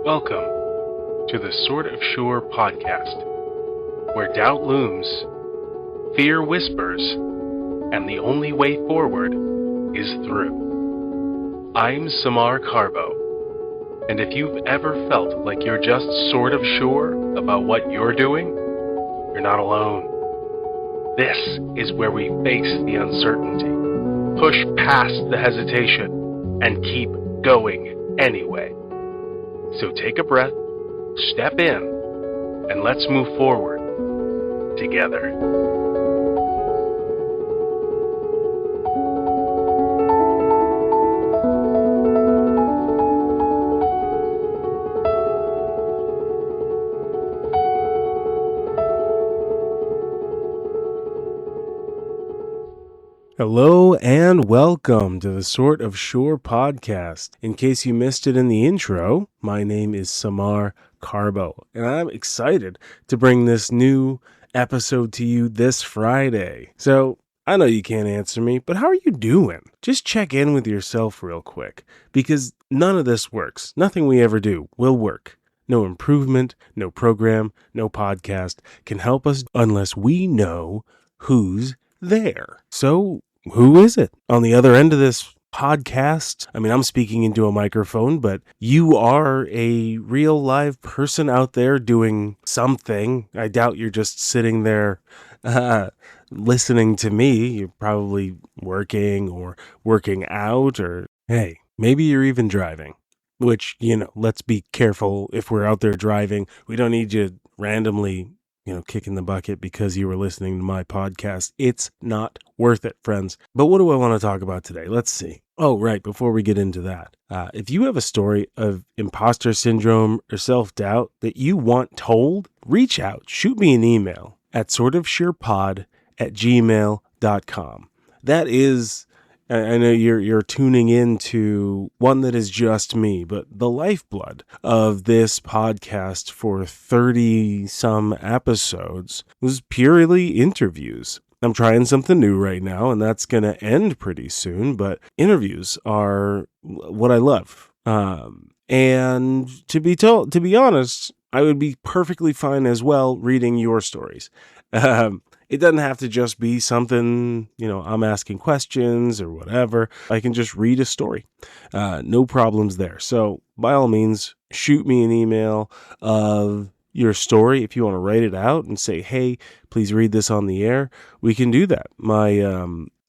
Welcome to the Sort of Sure podcast, where doubt looms, fear whispers, and the only way forward is through. I'm Samar Carbo, and if you've ever felt like you're just sort of sure about what you're doing, you're not alone. This is where we face the uncertainty, push past the hesitation, and keep going anyway. So take a breath, step in, and let's move forward together. Hello and welcome to the Sort of Sure podcast. In case you missed it in the intro, my name is Samar Carbo, and I'm excited to bring this new episode to you this Friday. So, I know you can't answer me, but how are you doing? Just check in with yourself real quick, because none of this works. Nothing we ever do will work. No improvement, no program, no podcast can help us unless we know who's there. So, who is it on the other end of this podcast? I mean, I'm speaking into a microphone, but you are a real live person out there doing something. I doubt you're just sitting there listening to me. You're probably working or working out, or hey, maybe you're even driving. Which, let's be careful if we're out there driving. We don't need you randomly kicking the bucket because you were listening to my podcast. It's not worth it, friends. But what do I want to talk about today? Let's see. Oh, right. Before we get into that, if you have a story of imposter syndrome or self-doubt that you want told, reach out. Shoot me an email at sortofsurepod@gmail.com. That is, I know you're tuning into one that is just me, but the lifeblood of this podcast for 30 some episodes was purely interviews. I'm trying something new right now, and that's going to end pretty soon, but interviews are what I love. And to be honest, I would be perfectly fine as well reading your stories. It doesn't have to just be something, I'm asking questions or whatever. I can just read a story. No problems there. So by all means, shoot me an email of your story. If you want to write it out and say, hey, please read this on the air, we can do that. My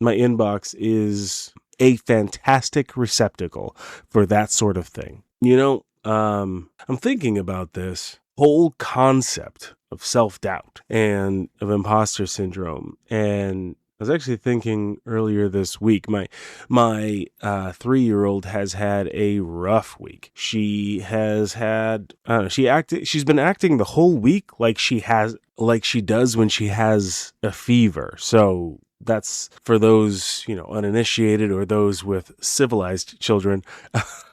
inbox is a fantastic receptacle for that sort of thing. I'm thinking about this whole concept of self-doubt and of imposter syndrome. And I was actually thinking earlier this week, my 3-year-old has had a rough week. She has had, she's been acting the whole week like she does when she has a fever. So that's for those, uninitiated or those with civilized children.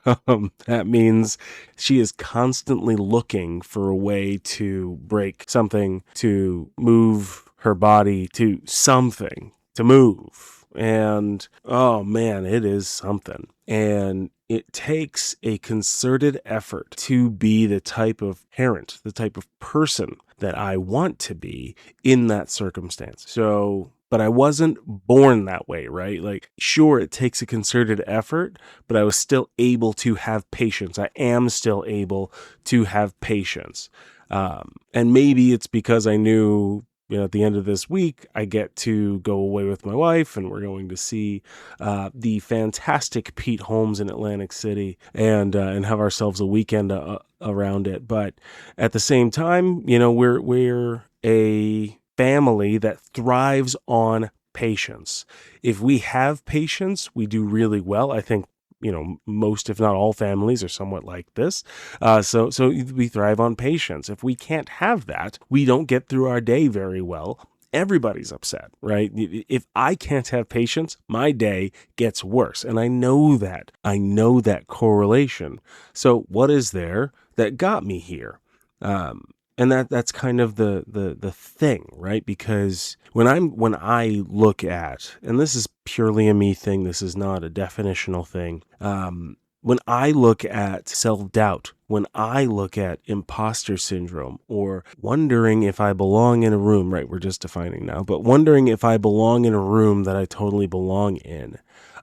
That means she is constantly looking for a way to break something, to move her body to something, to move. And, oh man, it is something. And it takes a concerted effort to be the type of parent, the type of person that I want to be in that circumstance. But I wasn't born that way, right? Like, sure, it takes a concerted effort, but I was still able to have patience. I am still able to have patience. And maybe it's because I knew, at the end of this week, I get to go away with my wife and we're going to see the fantastic Pete Holmes in Atlantic City and have ourselves a weekend around it. But at the same time, we're a family that thrives on patience. If we have patience, we do really well. I think, most, if not all families are somewhat like this. So we thrive on patience. If we can't have that, we don't get through our day very well. Everybody's upset, right? If I can't have patience, my day gets worse. And I know that. I know that correlation. So what is there that got me here? And that's kind of the thing, right? Because when I look at, and this is purely a me thing, this is not a definitional thing. When I look at self-doubt when I look at imposter syndrome or wondering if I belong in a room, right? We're just defining now, but wondering if I belong in a room that I totally belong in,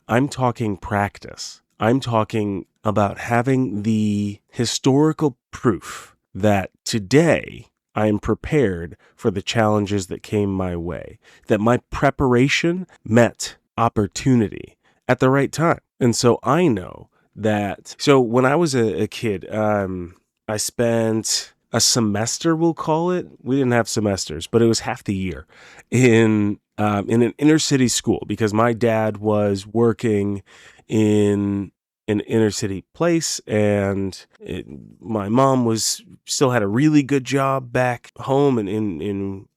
I'm talking practice. I'm talking about having the historical proof that today I am prepared for the challenges that came my way, that my preparation met opportunity at the right time. And so I know that. So when I was a kid, I spent a semester, we'll call it. We didn't have semesters, but it was half the year in an inner city school because my dad was working in an inner city place, and my mom was still had a really good job back home and in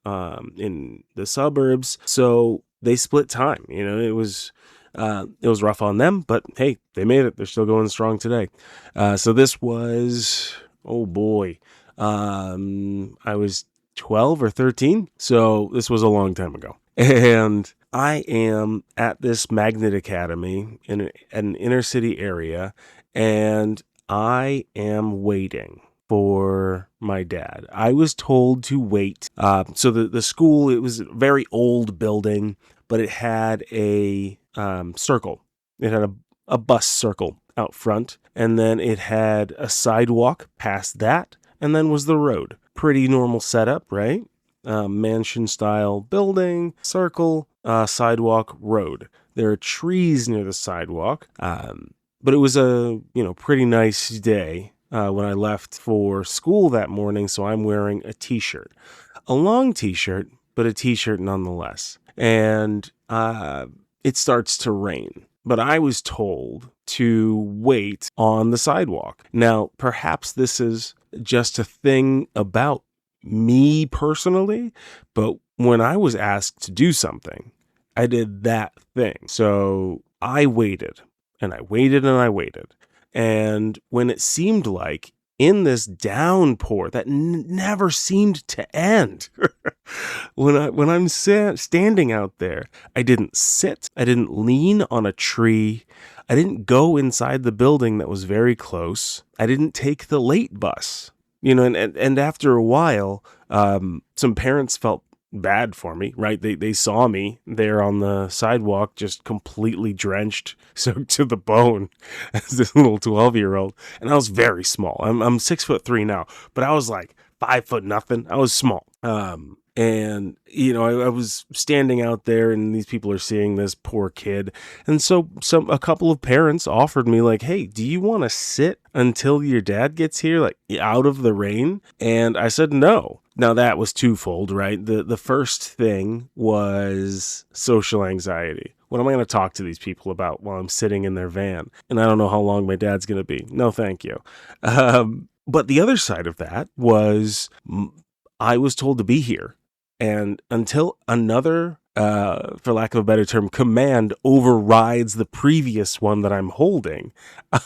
the suburbs. So they split time. It was rough on them, but hey, they made it. They're still going strong today. So this was, oh boy, I was 12 or 13. So this was a long time ago. And I am at this magnet academy in an inner city area, and I am waiting for my dad. I was told to wait. So the school, it was a very old building, but it had a circle. It had a bus circle out front, and then it had a sidewalk past that, and then was the road. Pretty normal setup, right? Mansion style building, circle, sidewalk, road. There are trees near the sidewalk, but it was a pretty nice day when I left for school that morning. So I'm wearing a t-shirt, a long t-shirt, but a t-shirt nonetheless. And it starts to rain, but I was told to wait on the sidewalk. Now, perhaps this is just a thing about me personally, but when I was asked to do something, I did that thing. So I waited and I waited and I waited. And when it seemed like in this downpour that never seemed to end, when I'm standing out there, I didn't sit, I didn't lean on a tree, I didn't go inside the building that was very close, I didn't take the late bus. And after a while, some parents felt bad for me, right? They saw me there on the sidewalk, just completely drenched, soaked to the bone as this little 12-year-old. And I was very small. I'm 6'3" now, but I was like 5 foot nothing. I was small. And, I was standing out there and these people are seeing this poor kid. And so a couple of parents offered me like, hey, do you want to sit until your dad gets here, like out of the rain? And I said, no. Now that was twofold, right? The first thing was social anxiety. What am I going to talk to these people about while I'm sitting in their van? And I don't know how long my dad's going to be. No, thank you. But the other side of that was I was told to be here. And until another, for lack of a better term, command overrides the previous one that I'm holding,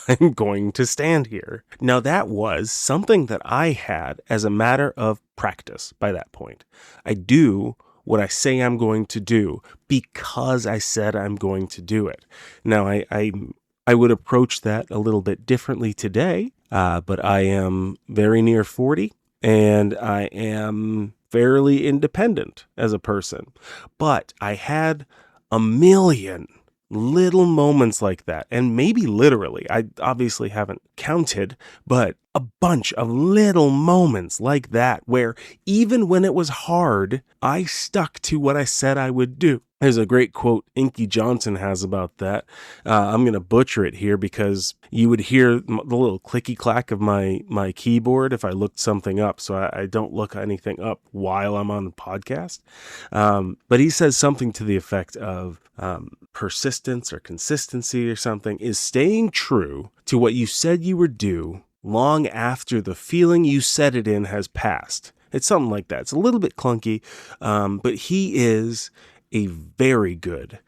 I'm going to stand here. Now, that was something that I had as a matter of practice by that point. I do what I say I'm going to do because I said I'm going to do it. Now, I would approach that a little bit differently today, but I am very near 40, and I am fairly independent as a person. But I had a million little moments like that, and maybe literally, I obviously haven't counted, but a bunch of little moments like that where even when it was hard, I stuck to what I said I would do. There's a great quote Inky Johnson has about that. I'm going to butcher it here because you would hear the little clicky clack of my keyboard if I looked something up. So I don't look anything up while I'm on the podcast. But he says something to the effect of persistence or consistency or something is staying true to what you said you would do long after the feeling you said it in has passed. It's something like that. It's a little bit clunky, but he is a very good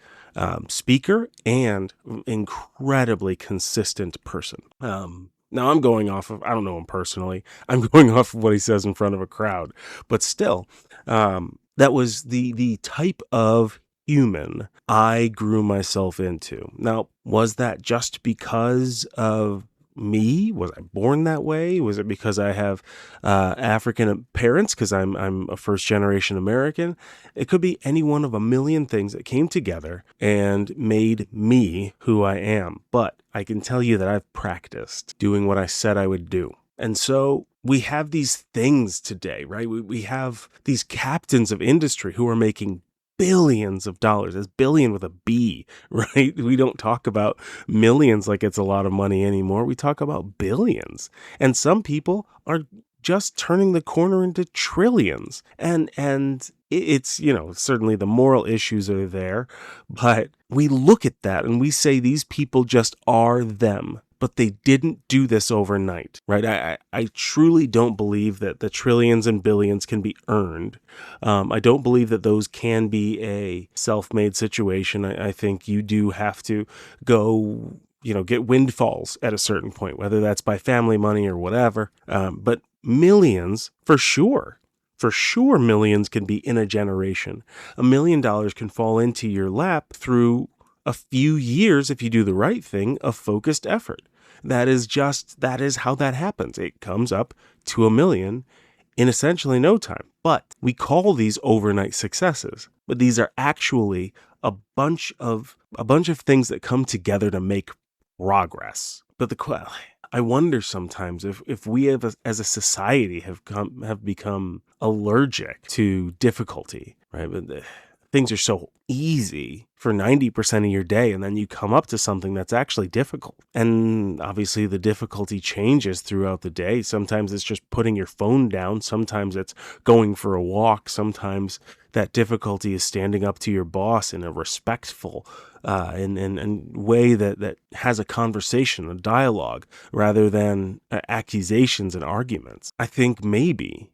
speaker and incredibly consistent person. Now I'm going off of, I don't know him personally, I'm going off of what he says in front of a crowd, but still, that was the type of human I grew myself into. Now, was that just because of me? Was I born that way? Was it because I have African parents because I'm a first generation American? It could be any one of a million things that came together and made me who I am. But I can tell you that I've practiced doing what I said I would do. And so we have these things today, right? We have these captains of industry who are making billions of dollars. That's billion with a B, right? We don't talk about millions like it's a lot of money anymore. We talk about billions. And some people are just turning the corner into trillions. And it's, certainly the moral issues are there, but we look at that and we say these people just are them. But they didn't do this overnight, right? I truly don't believe that the trillions and billions can be earned. I don't believe that those can be a self-made situation. I think you do have to go, get windfalls at a certain point, whether that's by family money or whatever. But millions, for sure. For sure, millions can be in a generation. $1 million can fall into your lap through a few years, if you do the right thing, of focused effort. That is how that happens. It comes up to $1 million in essentially no time. But we call these overnight successes. But these are actually a bunch of things that come together to make progress. But I wonder sometimes if we as a society have become allergic to difficulty, right? But things are so easy for 90% of your day, and then you come up to something that's actually difficult. And obviously the difficulty changes throughout the day. Sometimes it's just putting your phone down. Sometimes it's going for a walk. Sometimes that difficulty is standing up to your boss in a respectful and way that has a conversation, a dialogue, rather than accusations and arguments. I think maybe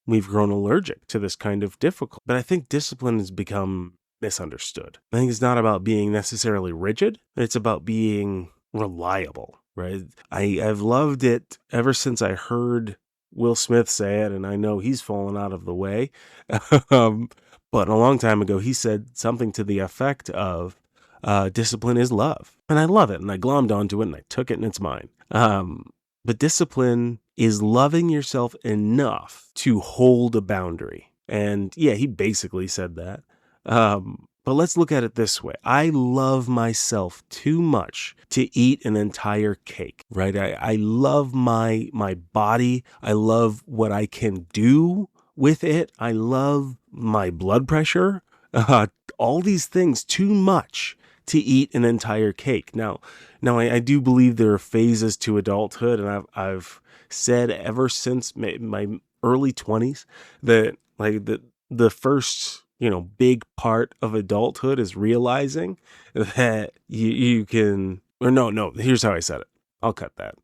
we've grown allergic to this kind of difficulty. But I think discipline has become misunderstood. I think it's not about being necessarily rigid. It's about being reliable, right? I've loved it ever since I heard Will Smith say it, and I know he's fallen out of the way. But a long time ago, he said something to the effect of, discipline is love. And I love it, and I glommed onto it, and I took it, and it's mine. But discipline is loving yourself enough to hold a boundary. And yeah, he basically said that. But let's look at it this way. I love myself too much to eat an entire cake, right? I love my body. I love what I can do with it. I love my blood pressure, all these things too much to eat an entire cake. Now I do believe there are phases to adulthood, and I've said ever since my early 20s that like the first big part of adulthood is realizing that you can, or no, here's how I said it. I'll cut that.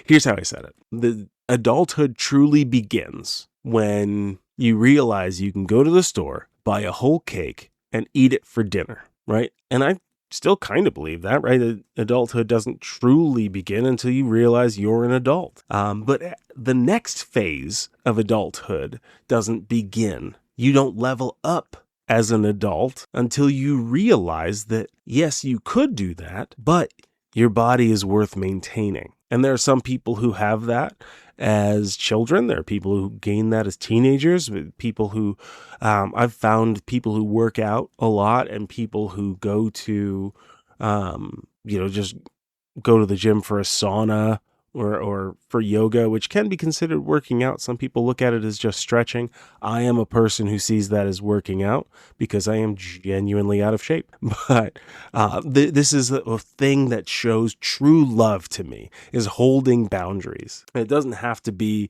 Here's how I said it. The adulthood truly begins when you realize you can go to the store, buy a whole cake, and eat it for dinner, right? And I still kind of believe that, right? Adulthood doesn't truly begin until you realize you're an adult. But the next phase of adulthood doesn't begin. You don't level up as an adult until you realize that, yes, you could do that, but your body is worth maintaining. And there are some people who have that as children. There are people who gain that as teenagers. People who, I've found people who work out a lot and people who go to, just go to the gym for a sauna or for yoga, which can be considered working out. Some people look at it as just stretching. I am a person who sees that as working out because I am genuinely out of shape. But this is a thing that shows true love to me, is holding boundaries. It doesn't have to be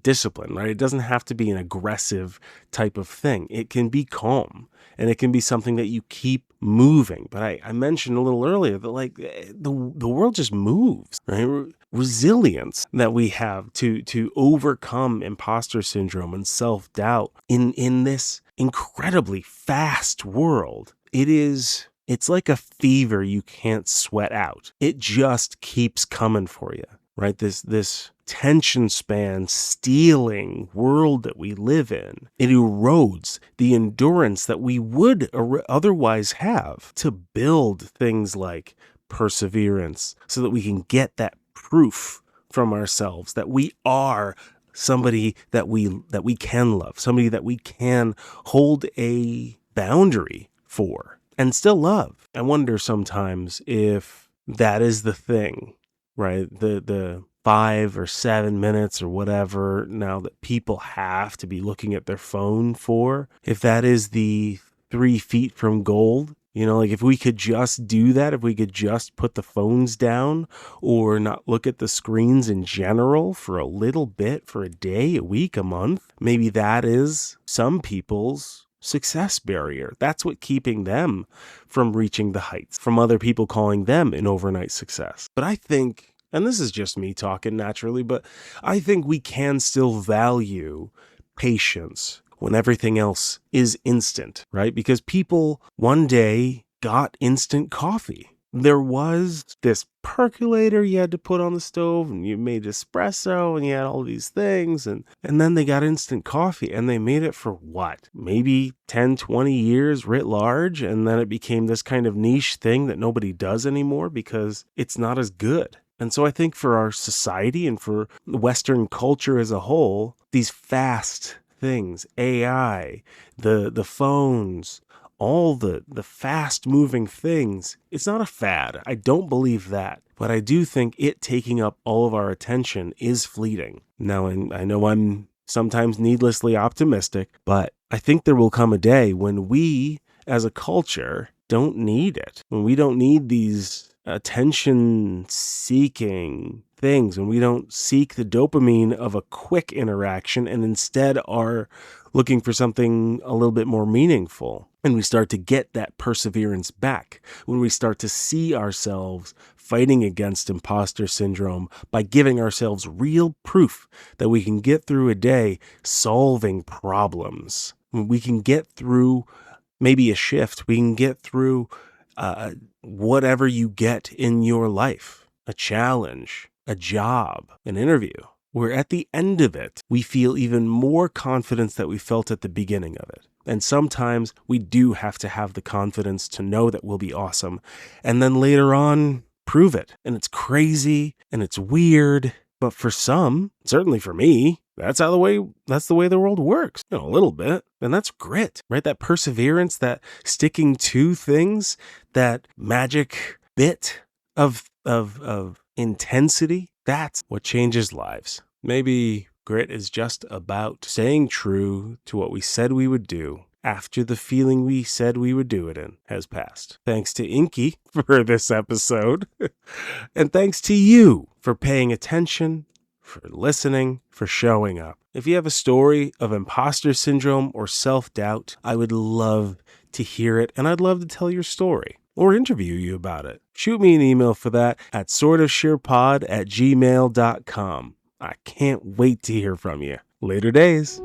discipline, right? It doesn't have to be an aggressive type of thing. It can be calm, and it can be something that you keep moving. But I mentioned a little earlier that like the world just moves, right? Resilience that we have to overcome imposter syndrome and self-doubt in this incredibly fast world. It's like a fever you can't sweat out. It just keeps coming for you, right? This tension span stealing world that we live in, it erodes the endurance that we would otherwise have to build things like perseverance so that we can get that proof from ourselves that we are somebody that we can love, somebody that we can hold a boundary for and still love. I wonder sometimes if that is the thing, right? The 5 or 7 minutes or whatever now that people have to be looking at their phone for, if that is the 3 feet from gold. Like if we could just do that, if we could just put the phones down or not look at the screens in general for a little bit, for a day, a week, a month, maybe that is some people's success barrier. That's what keeping them from reaching the heights, from other people calling them an overnight success. But I think, and this is just me talking naturally, but I think we can still value patience when everything else is instant, right? Because people one day got instant coffee. There was this percolator you had to put on the stove and you made espresso and you had all these things. And then they got instant coffee and they made it for what? Maybe 10, 20 years writ large. And then it became this kind of niche thing that nobody does anymore because it's not as good. And so I think for our society and for Western culture as a whole, these fast things, AI, the phones, all the fast moving things, it's not a fad. I don't believe that. But I do think it taking up all of our attention is fleeting. Now, I know I'm sometimes needlessly optimistic, but I think there will come a day when we as a culture don't need it, when we don't need these attention seeking things, and we don't seek the dopamine of a quick interaction and instead are looking for something a little bit more meaningful. And we start to get that perseverance back when we start to see ourselves fighting against imposter syndrome by giving ourselves real proof that we can get through a day solving problems. We can get through maybe a shift. We can get through whatever you get in your life, a challenge, a job, an interview, where at the end of it, we feel even more confidence that we felt at the beginning of it. And sometimes we do have to have the confidence to know that we'll be awesome. And then later on, prove it. And it's crazy and it's weird. But for some, certainly for me, that's the way the world works, a little bit. And that's grit, right? That perseverance, that sticking to things, that magic bit of intensity, that's what changes lives. Maybe grit is just about staying true to what we said we would do after the feeling we said we would do it in has passed. Thanks to Inky for this episode. And thanks to you for paying attention, for listening, for showing up. If you have a story of imposter syndrome or self-doubt, I would love to hear it, and I'd love to tell your story or interview you about it. Shoot me an email for that at sortofsurepod@gmail.com. I can't wait to hear from you. Later days.